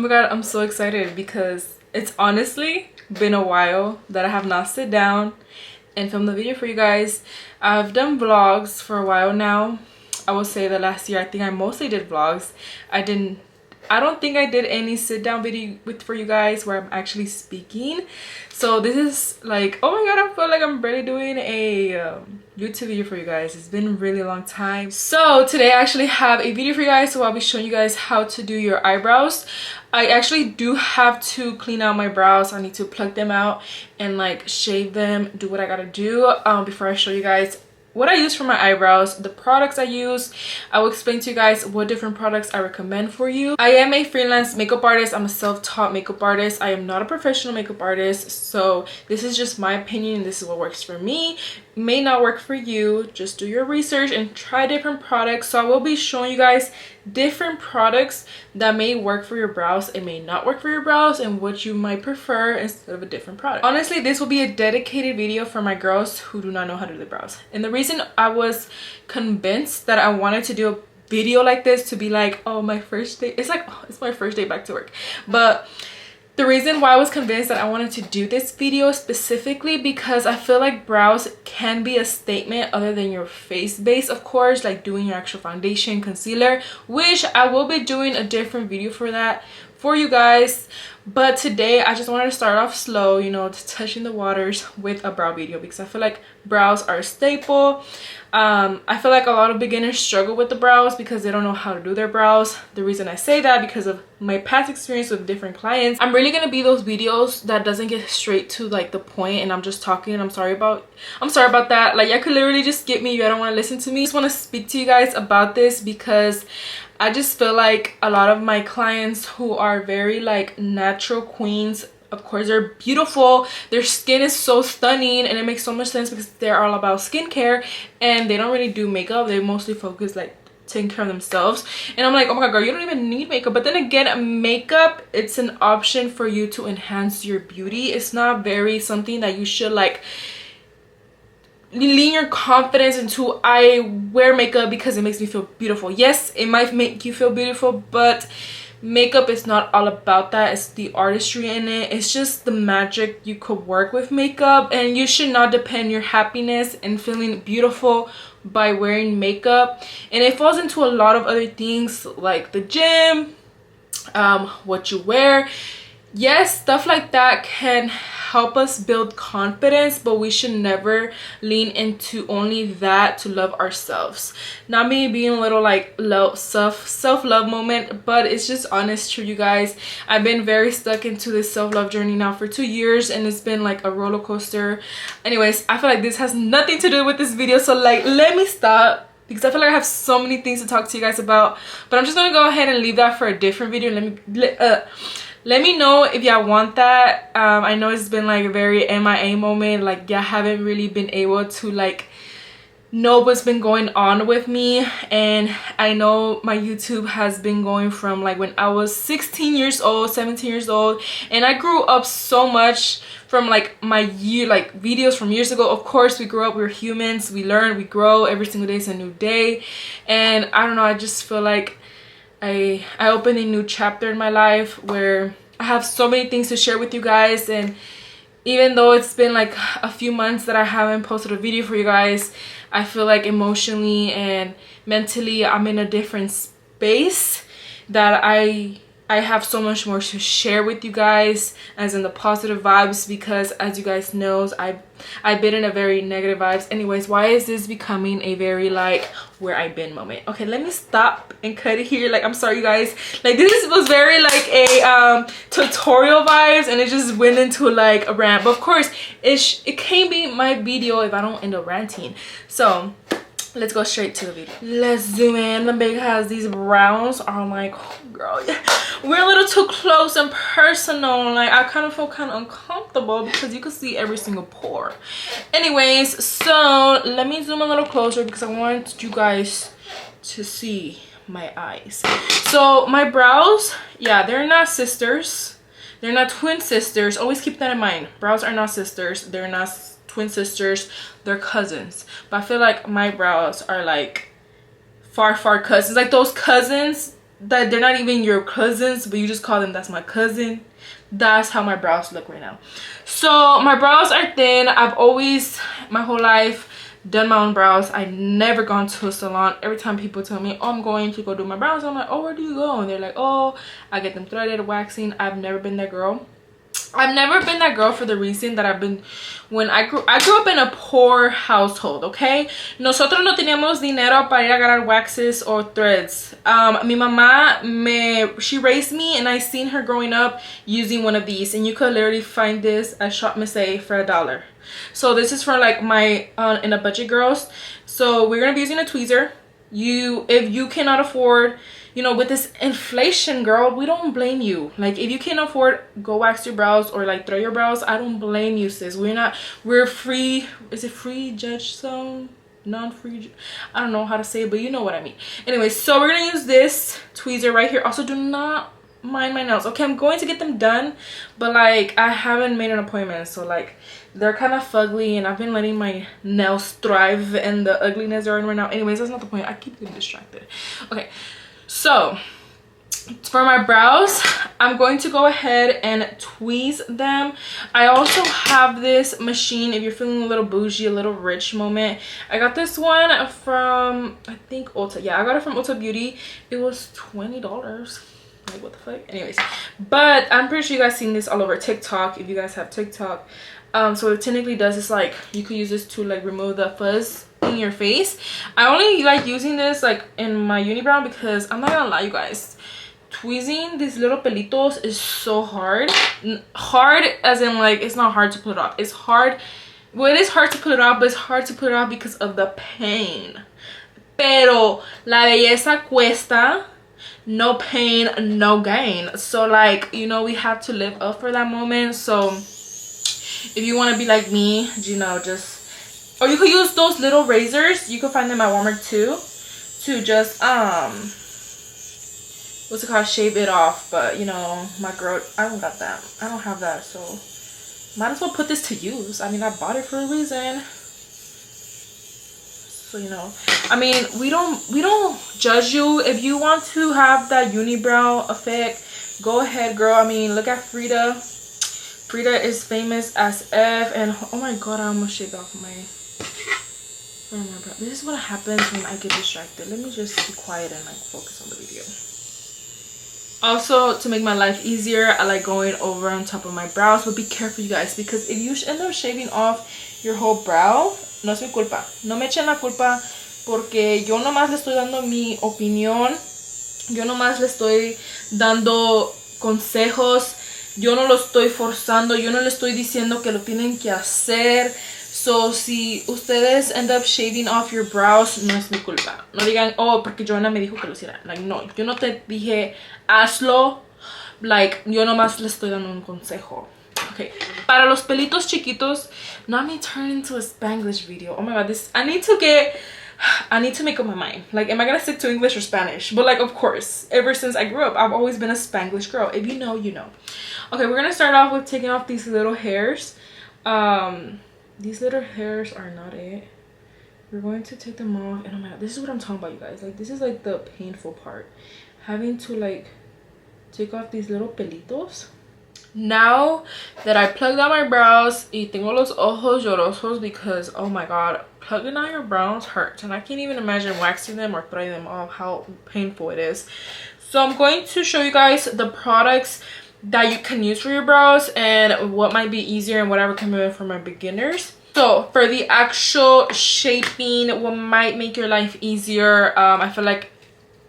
my god, I'm so excited because it's honestly been a while that I have not sit down and filmed the video for you guys. I've done vlogs for a while now. I will say that last year I think I mostly did vlogs. I don't think I did any sit down video for you guys where I'm actually speaking. So this is like, oh my god, I feel like I'm barely doing a YouTube video for you guys. It's been a really long time. So today I actually have a video for you guys. So I'll be showing you guys how to do your eyebrows. I actually do have to clean out my brows. I need to pluck them out and like shave them, do what I gotta do before I show you guys what I use for my eyebrows, the products I use. I will explain to you guys what different products I recommend for you. I am a freelance makeup artist. I'm a self-taught makeup artist. I am not a professional makeup artist, so this is just my opinion. This is what works for me. May not work for you. Just do your research and try different products. So I will be showing you guys different products that may work for your brows and may not work for your brows, and what you might prefer instead of a different product. Honestly, this will be a dedicated video for my girls who do not know how to do their brows. And the reason I was convinced that I wanted to do a video like this to be like, oh, my first day, it's like, oh, it's my first day back to work, but the reason why I was convinced that I wanted to do this video specifically because I feel like brows can be a statement other than your face base, of course, like doing your actual foundation, concealer, which I will be doing a different video for that for you guys. But today I just wanted to start off slow, you know, touching the waters with a brow video because I feel like brows are a staple. I feel like a lot of beginners struggle with the brows because they don't know how to do their brows. The reason I say that because of my past experience with different clients. I'm really gonna be those videos that doesn't get straight to like the point and I'm just talking. I'm sorry about that. Like, I could literally just skip me. You don't want to listen to me. I just want to speak to you guys about this because I just feel like a lot of my clients who are very like natural queens, of course they're beautiful, their skin is so stunning, and it makes so much sense because they're all about skincare and they don't really do makeup. They mostly focus like taking care of themselves, and I'm like, oh my god girl, you don't even need makeup. But then again, makeup, it's an option for you to enhance your beauty. It's not very something that you should like lean your confidence into. I wear makeup because it makes me feel beautiful. Yes, it might make you feel beautiful, but makeup is not all about that. It's the artistry in it. It's just the magic you could work with makeup, and you should not depend your happiness and feeling beautiful by wearing makeup. And it falls into a lot of other things like the gym, what you wear. Yes, stuff like that can help us build confidence, but we should never lean into only that to love ourselves. Not me being a little like self-love moment, but it's just honest truth, you guys. I've been very stuck into this self-love journey now for 2 years, and it's been like a roller coaster. Anyways, I feel like this has nothing to do with this video, so like let me stop because I feel like I have so many things to talk to you guys about, but I'm just gonna go ahead and leave that for a different video. Let me know if y'all want that. I know it's been like a very MIA moment, like y'all haven't really been able to like know what's been going on with me. And I know my YouTube has been going from like when I was 16 years old, 17 years old, and I grew up so much from like my videos from years ago. Of course we grew up, we're humans, we learn, we grow, every single day is a new day. And I don't know, I just feel like I opened a new chapter in my life where I have so many things to share with you guys. And even though it's been like a few months that I haven't posted a video for you guys, I feel like emotionally and mentally I'm in a different space that I have so much more to share with you guys, as in the positive vibes, because as you guys know, I've been in a very negative vibes. Anyways, why is this becoming a very like where I've been moment? Okay, let me stop and cut it here. Like, I'm sorry you guys, like this was very like a tutorial vibes, and it just went into like a rant. But of course it can't be my video if I don't end up ranting. So let's go straight to the video. Let's zoom in because these brows are like, oh girl, yeah, we're a little too close and personal. Like, I kind of feel kind of uncomfortable because you can see every single pore. Anyways, so let me zoom a little closer because I want you guys to see my eyes. So my brows, yeah, they're not sisters. They're not twin sisters. Always keep that in mind. Brows are not sisters. They're not twin sisters, they're cousins. But I feel like my brows are like far cousins, like those cousins that they're not even your cousins, but you just call them, that's my cousin. That's how my brows look right now. So my brows are thin. I've always, my whole life, done my own brows. I never gone to a salon. Every time people tell me, oh, I'm going to go do my brows, I'm like, oh, where do you go? And they're like, oh, I get them threaded, waxing. I've never been that girl. I've never been that girl for the reason that I've been, when I grew up in a poor household, okay? Nosotros no teníamos dinero para ir a agarrar waxes or threads. Mi mamá, she raised me, and I seen her growing up using one of these, and you could literally find this at Shop Miss A for $1. So this is for like my in a budget girls. So we're gonna be using a tweezer. If you cannot afford, you know, with this inflation, girl, we don't blame you. Like, if you can't afford, go wax your brows or like throw your brows. I don't blame you, sis. We're free. Is it free judge zone? Non-free, I don't know how to say it, but you know what I mean. Anyway, so we're gonna use this tweezer right here. Also, do not mind my nails, okay? I'm going to get them done, but like I haven't made an appointment, so like they're kind of fugly, and I've been letting my nails thrive in the ugliness they're in right now. Anyways, that's not the point. I keep getting distracted. Okay, so for my brows, I'm going to go ahead and tweeze them. I also have this machine if you're feeling a little bougie, a little rich moment. I got this one from, I think, Ulta. Yeah, I got it from Ulta Beauty. It was $20. Like, what the fuck? Anyways, but I'm pretty sure you guys seen this all over TikTok if you guys have TikTok. So what it technically does is like you could use this to like remove the fuzz in your face. I only like using this like in my unibrow because I'm not gonna lie, you guys, tweezing these little pelitos is so hard. Hard as in like it's not hard to put it off. It's hard. Well, it is hard to put it off, but it's hard to put it off because of the pain. Pero la belleza cuesta. No pain, no gain. So like, you know, we have to live up for that moment. So if you want to be like me, you know, just, or you could use those little razors. You could find them at Walmart too, to just what's it called, shave it off. But you know, my girl, I don't got that. I don't have that, so might as well put this to use. I mean, I bought it for a reason. So, you know, I mean, we don't judge you. If you want to have that unibrow effect, go ahead, girl. I mean, look at Frida. Frida is famous as F, and oh my god, I almost shaved off my brow. This is what happens when I get distracted. Let me just be quiet and like focus on the video. Also, to make my life easier, I like going over on top of my brows, but be careful, you guys, because if you end up shaving off your whole brow, no es mi culpa. No me echen la culpa, porque yo nomás le estoy dando mi opinión. Yo nomás le estoy dando consejos. Yo no lo estoy forzando. Yo no le estoy diciendo que lo tienen que hacer. So, si ustedes end up shaving off your brows, no es mi culpa. No digan, oh, porque Joanna me dijo que lo hiciera. Like, no, yo no te dije, hazlo. Like, yo nomás le estoy dando un consejo. Okay, para los pelitos chiquitos, not me turn into a Spanglish video. Oh my god, this, I need to make up my mind. Like, am I gonna stick to English or Spanish? But like, of course, ever since I grew up, I've always been a Spanglish girl. If you know, you know. Okay, we're gonna start off with taking off these little hairs. These little hairs are not it. We're going to take them off, and oh my god, this is what I'm talking about, you guys. Like, this is like the painful part, having to like take off these little pelitos. Now that I plugged out my brows y tengo los ojos llorosos because, oh my god, plugging out your brows hurts, and I can't even imagine waxing them or throwing them off, how painful it is. So I'm going to show you guys the products that you can use for your brows and what might be easier and what I recommend for my beginners. So for the actual shaping, what might make your life easier, I feel like,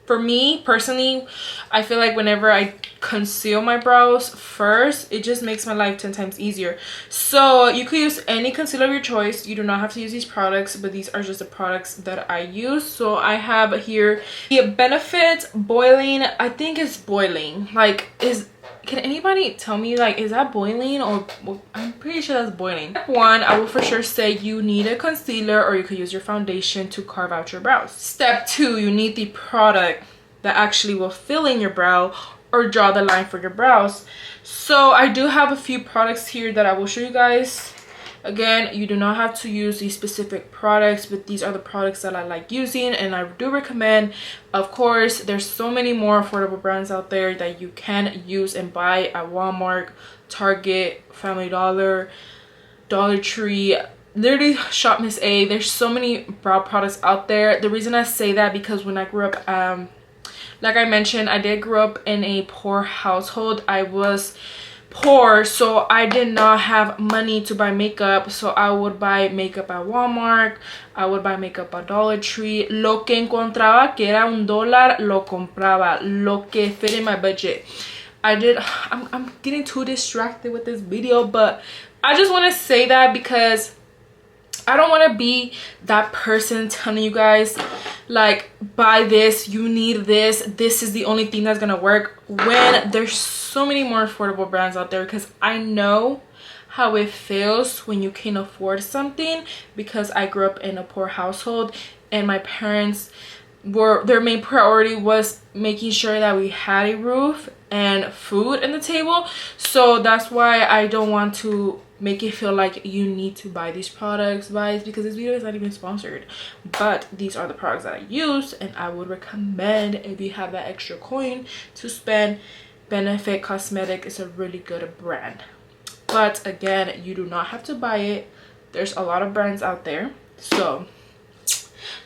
for me personally, I feel like whenever I conceal my brows first, it just makes my life 10 times easier. So you could use any concealer of your choice. You do not have to use these products, but these are just the products that I use. So I have here the Benefit Boiling. I think it's boiling. Like, can anybody tell me, like, is that boiling, or well, I'm pretty sure that's boiling. Step 1, I will for sure say you need a concealer, or you could use your foundation to carve out your brows. Step 2, you need the product that actually will fill in your brow or draw the line for your brows. So I do have a few products here that I will show you guys. Again, you do not have to use these specific products, but these are the products that I like using and I do recommend. Of course, there's so many more affordable brands out there that you can use and buy at Walmart, Target, Family Dollar, Dollar Tree, literally shop Miss A. There's so many brow products out there. The reason I say that because when I grew up, like I mentioned, I did grow up in a poor household. I was poor, so I did not have money to buy makeup, so I would buy makeup at Walmart, I would buy makeup at Dollar Tree. Lo que encontraba que era $1 lo compraba, lo que fit in my budget. I'm getting too distracted with this video, but I just want to say that because I don't want to be that person telling you guys like, buy this, you need this, this is the only thing that's gonna work, when there's so many more affordable brands out there. Because I know how it feels when you can afford something, because I grew up in a poor household and my parents their main priority was making sure that we had a roof and food in the table. So that's why I don't want to make it feel like you need to buy these products, guys, because this video is not even sponsored, but these are the products that I use and I would recommend if you have that extra coin to spend. Benefit Cosmetic is a really good brand, but again, you do not have to buy it. There's a lot of brands out there, so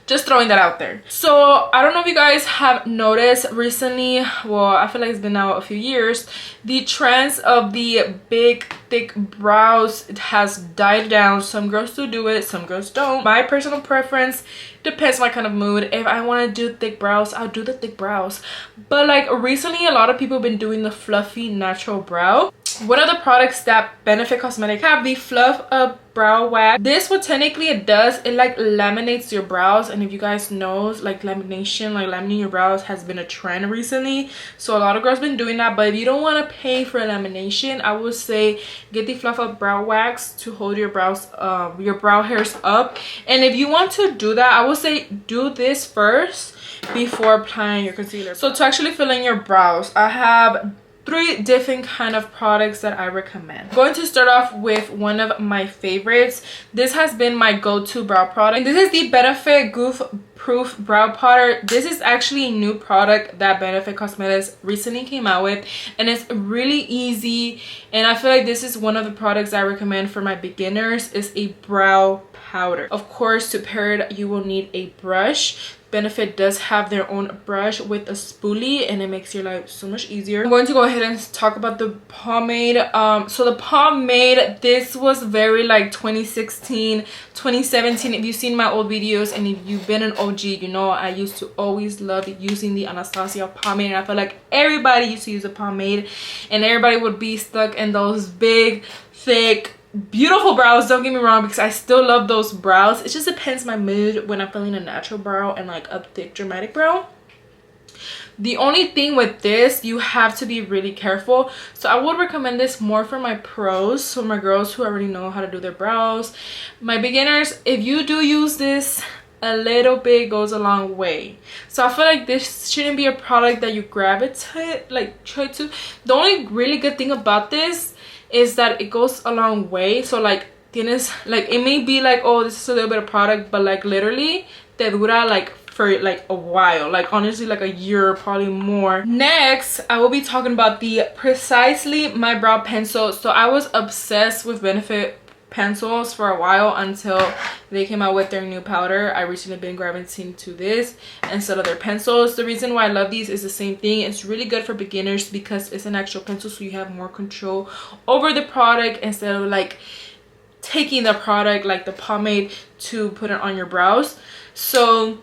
just throwing that out there. So I don't know if you guys have noticed recently, well, I feel like it's been now a few years, the trends of the big thick brows, it has died down. Some girls do it, some girls don't. My personal preference depends on my kind of mood. If I want to do thick brows, I'll do the thick brows, but like recently a lot of people have been doing the fluffy natural brow. One of the products that Benefit Cosmetic have, the Fluff Up Brow Wax. This, what technically it does, it like laminates your brows. And if you guys know, like lamination, like laminating your brows has been a trend recently, so a lot of girls been doing that. But if you don't want to pay for lamination, I would say get the Fluff Up Brow Wax to hold your brows, your brow hairs up. And if you want to do that, I would say do this first before applying your concealer. So to actually fill in your brows, I have 3 different kind of products that I recommend. I'm going to start off with one of my favorites. This has been my go-to brow product. And this is the Benefit Goof Proof Brow Powder. This is actually a new product that Benefit Cosmetics recently came out with, and it's really easy. And I feel like this is one of the products I recommend for my beginners. Is a brow powder. Of course, to pair it, you will need a brush. Benefit does have their own brush with a spoolie, and it makes your life so much easier. I'm going to go ahead and talk about the pomade. So the pomade, this was very like 2016, 2017. If you've seen my old videos and if you've been an OG, you know I used to always love using the Anastasia pomade, and I feel like everybody used to use a pomade, and everybody would be stuck in those big, thick, beautiful brows. Don't get me wrong, because I still love those brows. It just depends my mood when I'm feeling a natural brow and like a thick dramatic brow. The only thing with this, you have to be really careful. So I would recommend this more for my pros, for my girls who already know how to do their brows. My beginners, if you do use this, a little bit goes a long way. So I feel like this shouldn't be a product that you gravitate, like try to. The only really good thing about this is that it goes a long way. So like tienes, like it may be like, oh, this is a little bit of product, but like literally te dura like for like a while, like honestly like a year, probably more. Next, I will be talking about the Precisely My Brow Pencil. So I was obsessed with Benefit pencils for a while until they came out with their new powder. I recently been gravitating to this instead of their pencils. The reason why I love these is the same thing. It's really good for beginners because it's an actual pencil, so you have more control over the product instead of like taking the product like the pomade to put it on your brows. So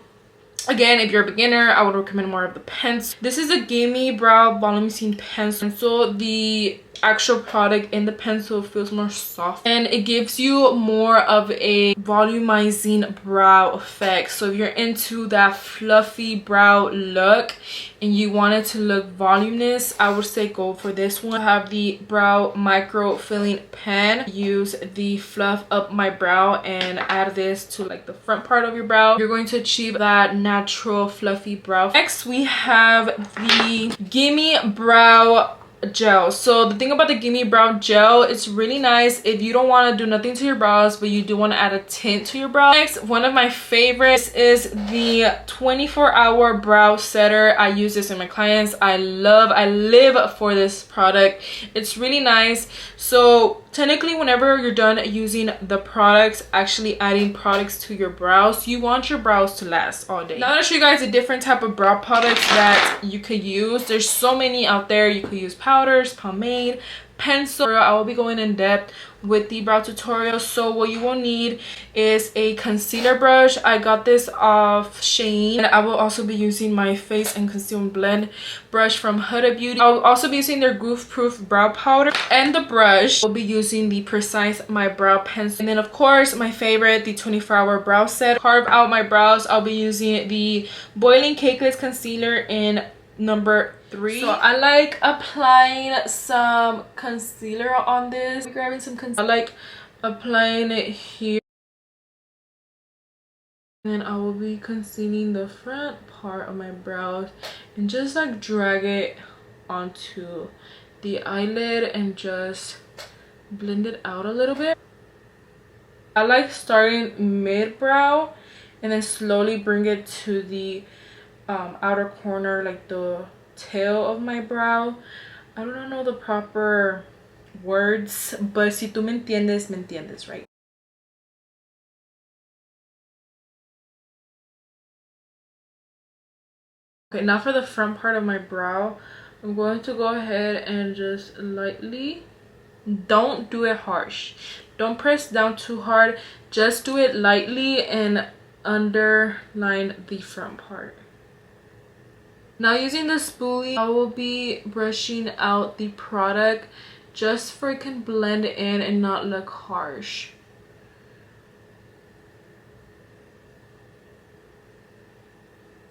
again, if you're a beginner, I would recommend more of the pencil. This is a Gimme Brow Volumizing Pencil. The actual product in the pencil feels more soft and it gives you more of a volumizing brow effect. So if you're into that fluffy brow look and you want it to look voluminous, I would say go for this one. I have the Brow Micro Filling Pen. Use the Fluff Up My Brow and add this to like the front part of your brow. You're going to achieve that natural fluffy brow. Next, we have the Gimme Brow gel. So the thing about the Gimme Brow Gel, it's really nice if you don't want to do nothing to your brows but you do want to add a tint to your brows. Next, one of my favorites is the 24-hour brow setter. I use this in my clients. I live for this product. It's really nice. So technically, whenever you're done using the products, actually adding products to your brows, you want your brows to last all day. Now I'm gonna show you guys a different type of brow products that you could use. There's so many out there. You could use powders, pomade, pencil. I will be going in depth with the brow tutorial. So what you will need is a concealer brush. I got this off Shein, and I will also be using my face and conceal and blend brush from Huda Beauty. I'll also be using their goof proof brow powder, and the brush will be using the Precise My Brow pencil. And then of course my favorite, the 24-hour brow set. Carve out my brows, I'll be using the Boiling Cakeless concealer in number 3. So I like applying some concealer on this. Grabbing some concealer, I like applying it here, and then I will be concealing the front part of my brows and just like drag it onto the eyelid and just blend it out a little bit. I like starting mid brow and then slowly bring it to the outer corner, like the tail of my brow. I don't know the proper words, but si tú me entiendes, right? Okay, now for the front part of my brow, I'm going to go ahead and just lightly, don't do it harsh, don't press down too hard, just do it lightly and underline the front part. Now using the spoolie, I will be brushing out the product just so it can blend in and not look harsh.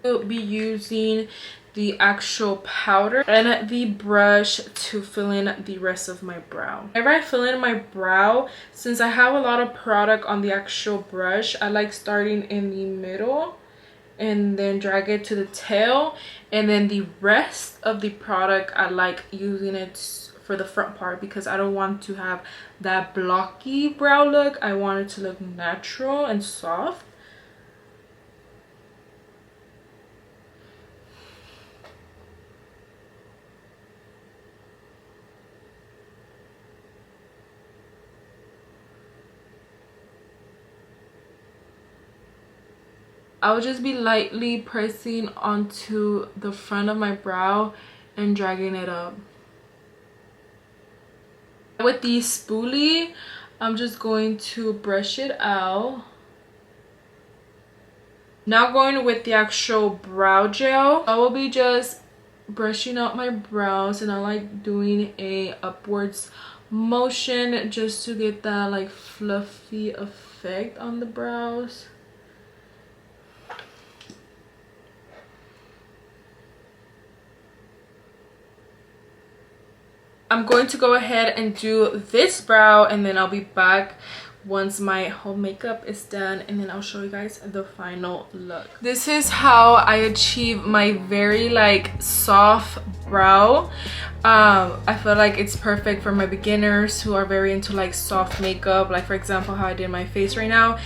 I'll be using the actual powder and the brush to fill in the rest of my brow. Whenever I fill in my brow, since I have a lot of product on the actual brush, I like starting in the middle and then drag it to the tail, and then the rest of the product I like using it for the front part because I don't want to have that blocky brow look. I want it to look natural and soft. I would just be lightly pressing onto the front of my brow and dragging it up. With the spoolie, I'm just going to brush it out. Now going with the actual brow gel, I will be just brushing out my brows, and I like doing a upwards motion just to get that like fluffy effect on the brows. I'm going to go ahead and do this brow, and then I'll be back once my whole makeup is done, and then I'll show you guys the final look. This is how I achieve my very like soft brow. I feel like it's perfect for my beginners who are very into like soft makeup, like for example how I did my face right now.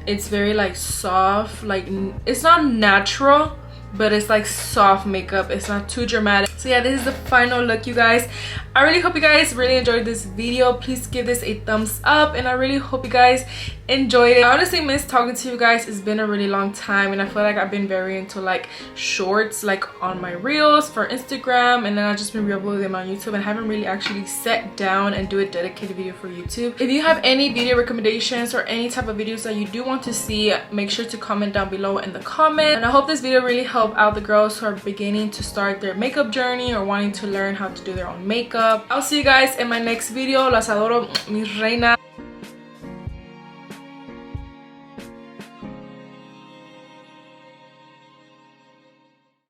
It's very like soft, like it's not natural, but it's like soft makeup. It's not too dramatic. So yeah, this is the final look, you guys. I really hope you guys really enjoyed this video. Please give this a thumbs up, and I really hope you guys enjoyed it. I honestly miss talking to you guys. It's been a really long time, and I feel like I've been very into like shorts, like on my reels for Instagram, and then I've just been re-uploading them on YouTube and haven't really actually sat down and do a dedicated video for YouTube. If you have any video recommendations or any type of videos that you do want to see, make sure to comment down below in the comment. And I hope this video really helped out the girls who are beginning to start their makeup journey or wanting to learn how to do their own makeup. I'll see you guys in my next video. Las adoro, mis reinas.